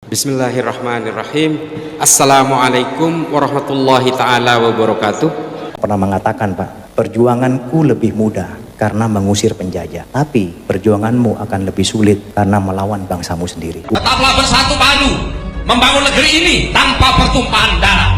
Bismillahirrahmanirrahim. Assalamualaikum warahmatullahi ta'ala wabarakatuh. Pernah mengatakan, Pak, perjuanganku lebih mudah karena mengusir penjajah, tapi perjuanganmu akan lebih sulit karena melawan bangsamu sendiri. Tetaplah bersatu padu membangun negeri ini tanpa pertumpahan darah.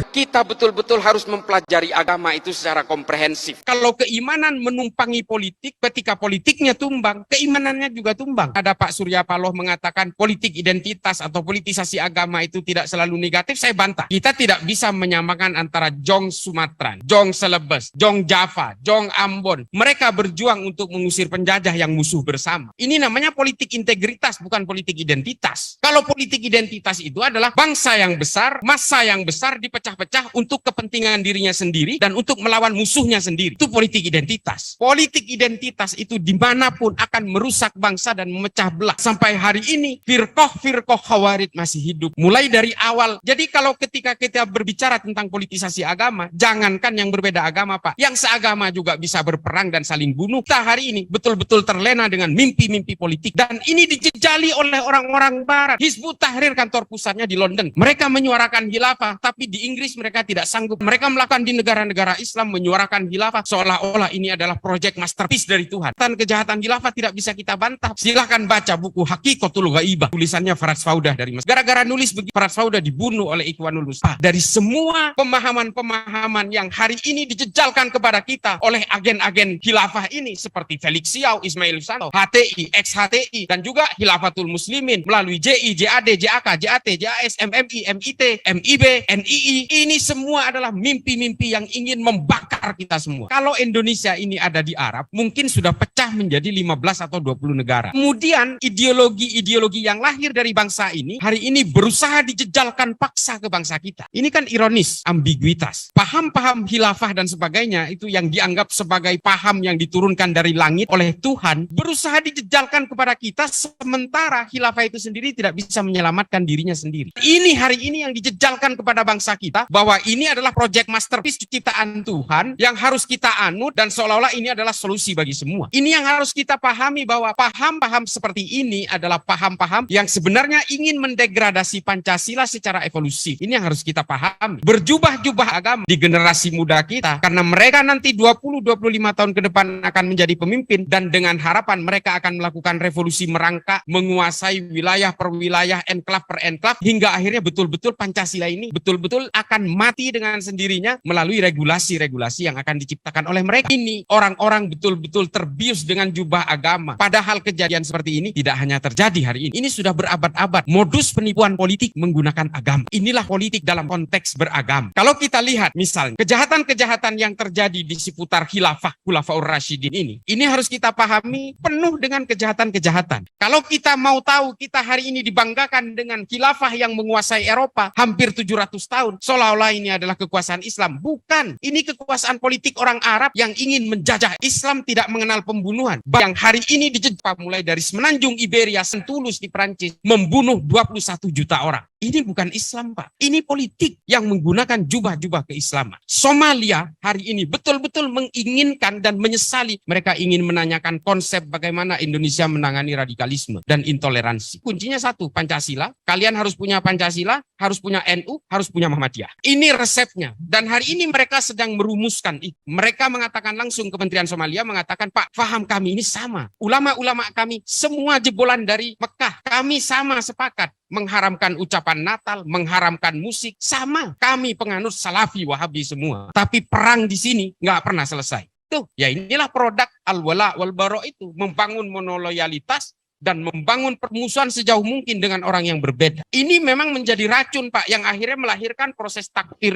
Kita betul-betul harus mempelajari agama itu secara komprehensif. Kalau keimanan menumpangi politik, ketika politiknya tumbang, keimanannya juga tumbang. Ada Pak Surya Paloh mengatakan politik identitas atau politisasi agama itu tidak selalu negatif, saya bantah. Kita tidak bisa menyamakan antara Jong Sumatera, Jong Celebes, Jong Java, Jong Ambon. Mereka berjuang untuk mengusir penjajah yang musuh bersama. Ini namanya politik integritas, bukan politik identitas. Kalau politik identitas itu adalah bangsa yang besar, massa yang besar dipecah-pecah untuk kepentingan dirinya sendiri dan untuk melawan musuhnya sendiri. Itu politik identitas. Politik identitas itu dimanapun akan merusak bangsa dan memecah belah. Sampai hari ini firqah khawarij masih hidup. Mulai dari awal. Jadi kalau ketika kita berbicara tentang politisasi agama, jangankan yang berbeda agama, Pak, yang seagama juga bisa berperang dan saling bunuh. Kita hari ini betul-betul terlena dengan mimpi-mimpi politik. Dan ini dijejali oleh orang-orang barat. Hizbut Tahrir kantor pusatnya di London. Mereka menyuarakan khilafah, tapi di Inggris mereka tidak sanggup. Mereka melakukan di negara-negara Islam menyuarakan khilafah seolah-olah ini adalah proyek masterpiece dari Tuhan. Dan kejahatan khilafah tidak bisa kita bantah. Silahkan baca buku Hakikatul Ghaibah, tulisannya Faraj Faudah dari Mesir. Gara-gara nulis begitu, Faraj Faudah dibunuh oleh Ikhwanul Muslimin. Dari semua pemahaman-pemahaman yang hari ini dijejalkan kepada kita oleh agen-agen khilafah ini seperti Felix Xiao, Ismail Santo, HTI, ex-HTI, dan juga Khilafatul Muslimin melalui JI, JAD, JAK, JAT, JAS, MMI, MIT, MIB, NII. Ini semua adalah mimpi-mimpi yang ingin membakar kita semua. Kalau Indonesia ini ada di Arab, mungkin sudah pecah menjadi 15 atau 20 negara. Kemudian ideologi-ideologi yang lahir dari bangsa ini, hari ini berusaha dijejalkan paksa ke bangsa kita. Ini kan ironis, ambiguitas. Paham-paham khilafah dan sebagainya, itu yang dianggap sebagai paham yang diturunkan dari langit oleh Tuhan, berusaha dijejalkan kepada kita, sementara khilafah itu sendiri tidak bisa menyelamatkan dirinya sendiri. Ini hari ini yang dijejalkan kepada bangsa kita, bahwa ini adalah proyek masterpiece ciptaan Tuhan yang harus kita anut dan seolah-olah ini adalah solusi bagi semua. Ini yang harus kita pahami, bahwa paham-paham seperti ini adalah paham-paham yang sebenarnya ingin mendegradasi Pancasila secara evolusi. Ini yang harus kita pahami. Berjubah-jubah agama di generasi muda kita, karena mereka nanti 20-25 tahun ke depan akan menjadi pemimpin, dan dengan harapan mereka akan melakukan revolusi merangkak, menguasai wilayah per wilayah, enklave per enklave, hingga akhirnya betul-betul Pancasila ini betul-betul akan mati dengan sendirinya melalui regulasi-regulasi yang akan diciptakan oleh mereka. Ini orang-orang betul-betul terbius dengan jubah agama. Padahal kejadian seperti ini tidak hanya terjadi hari ini. Ini sudah berabad-abad. Modus penipuan politik menggunakan agama. Inilah politik dalam konteks beragama. Kalau kita lihat misalnya kejahatan-kejahatan yang terjadi di seputar khilafah, Khulafaur Rasyidin ini harus kita pahami penuh dengan kejahatan-kejahatan. Kalau kita mau tahu, kita hari ini dibanggakan dengan khilafah yang menguasai Eropa hampir 700 tahun. Seolah-olah ini adalah kekuasaan Islam. Bukan. Ini kekuasaan politik orang Arab yang ingin menjajah. Islam tidak mengenal pembunuhan. Yang hari ini dijejak mulai dari semenanjung Iberia, Sentulus di Prancis, membunuh 21 juta orang. Ini bukan Islam, Pak. Ini politik yang menggunakan jubah-jubah keislaman. Somalia hari ini betul-betul menginginkan dan menyesali. Mereka ingin menanyakan konsep bagaimana Indonesia menangani radikalisme dan intoleransi. Kuncinya satu, Pancasila. Kalian harus punya Pancasila, harus punya NU, harus punya Muhammadiyah. Ini resepnya. Dan hari ini mereka sedang merumuskan itu. Mereka mengatakan langsung, Kementerian Somalia mengatakan, Pak, faham kami ini sama. Ulama-ulama kami semua jebolan dari Mekah. Kami sama sepakat mengharamkan ucapan Natal, mengharamkan musik, sama. Kami penganut Salafi Wahabi semua. Tapi perang di sini nggak pernah selesai. Tuh, ya inilah produk al-wala wal bara itu, membangun monoloyalitas dan membangun permusuhan sejauh mungkin dengan orang yang berbeda. Ini memang menjadi racun, Pak, yang akhirnya melahirkan proses takdir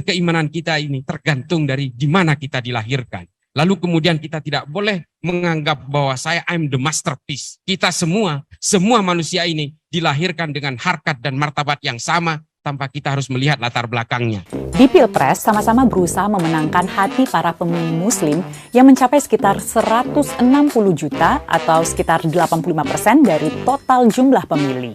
keimanan kita ini tergantung dari di mana kita dilahirkan. Lalu kemudian kita tidak boleh menganggap bahwa I'm the masterpiece. Kita semua manusia ini dilahirkan dengan harkat dan martabat yang sama tanpa kita harus melihat latar belakangnya. Di Pilpres sama-sama berusaha memenangkan hati para pemilih Muslim yang mencapai sekitar 160 juta atau sekitar 85% dari total jumlah pemilih.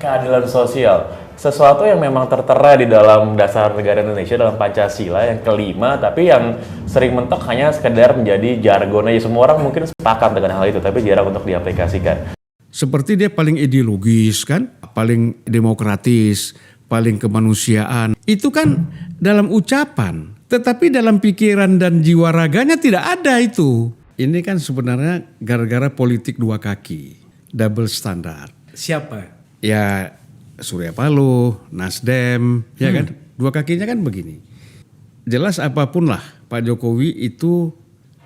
Keadilan sosial, sesuatu yang memang tertera di dalam dasar negara Indonesia, dalam Pancasila yang kelima, tapi yang sering mentok hanya sekedar menjadi jargon aja. Semua orang mungkin sepakat dengan hal itu, tapi jarang untuk diaplikasikan. Seperti dia paling ideologis kan, paling demokratis, paling kemanusiaan. Itu kan dalam ucapan, tetapi dalam pikiran dan jiwa raganya tidak ada itu. Ini kan sebenarnya gara-gara politik dua kaki, double standard. Siapa? Ya Surya Paloh, Nasdem, ya kan, dua kakinya kan begini. Jelas apapun lah Pak Jokowi itu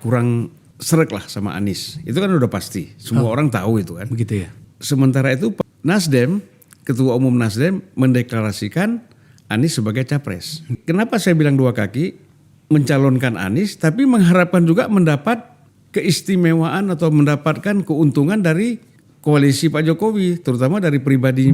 kurang srek lah sama Anies. Itu kan udah pasti, semua orang tahu itu kan. Begitu ya. Sementara itu Nasdem, Ketua Umum Nasdem mendeklarasikan Anies sebagai capres. Kenapa saya bilang dua kaki? Mencalonkan Anies tapi mengharapkan juga mendapat keistimewaan atau mendapatkan keuntungan dari koalisi Pak Jokowi, terutama dari pribadi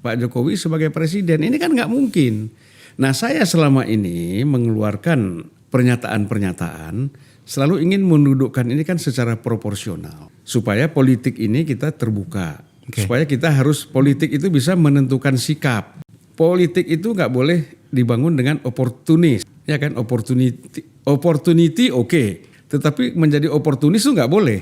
Pak Jokowi sebagai presiden. Ini kan nggak mungkin. Nah, saya selama ini mengeluarkan pernyataan-pernyataan selalu ingin mendudukkan ini kan secara proporsional supaya politik ini kita terbuka. Supaya kita harus politik itu bisa menentukan sikap. Politik itu nggak boleh dibangun dengan oportunis, ya kan, opportunity oke. Tetapi menjadi oportunis itu nggak boleh.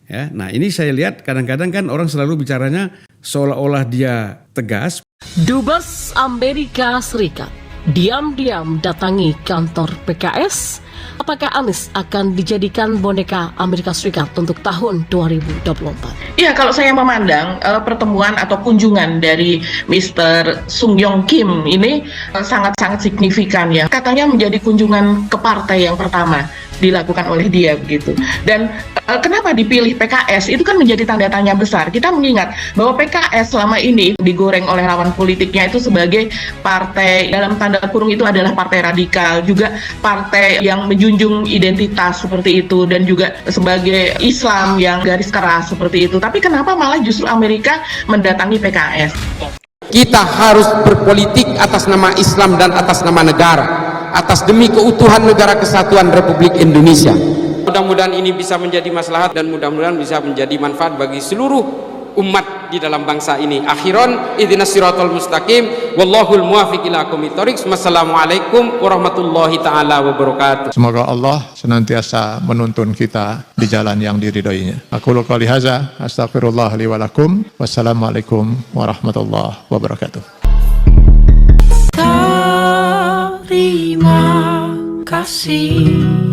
Ya, nah ini saya lihat kadang-kadang kan orang selalu bicaranya seolah-olah dia tegas. Dubes Amerika Serikat diam-diam datangi kantor PKS. Apakah Anies akan dijadikan boneka Amerika Serikat untuk tahun 2024? Iya, kalau saya memandang pertemuan atau kunjungan dari Mr. Sung Yong Kim ini sangat-sangat signifikan ya. Katanya menjadi kunjungan ke partai yang pertama dilakukan oleh dia begitu. Dan kenapa dipilih PKS? Itu kan menjadi tanda tanya besar. Kita mengingat bahwa PKS selama ini digoreng oleh lawan politiknya itu sebagai partai dalam tanda kurung itu adalah partai radikal, juga partai yang menjunjung identitas seperti itu, dan juga sebagai Islam yang garis keras seperti itu. Tapi kenapa malah justru Amerika mendatangi PKS? Kita harus berpolitik atas nama Islam dan atas nama negara, atas demi keutuhan negara kesatuan Republik Indonesia. Mudah-mudahan ini bisa menjadi maslahat dan mudah-mudahan bisa menjadi manfaat bagi seluruh umat di dalam bangsa ini. Akhiran, ihdinas siratal mustaqim, wallahul muwaffiq ila aqwamit thoriq. Wassalamualaikum warahmatullahi taala wabarakatuh. Semoga Allah senantiasa menuntun kita di jalan yang diridhoinya. Aqulu qouli hadza, astaghfirullah li wa lakum. Wassalamualaikum warahmatullahi wabarakatuh. Terima kasih.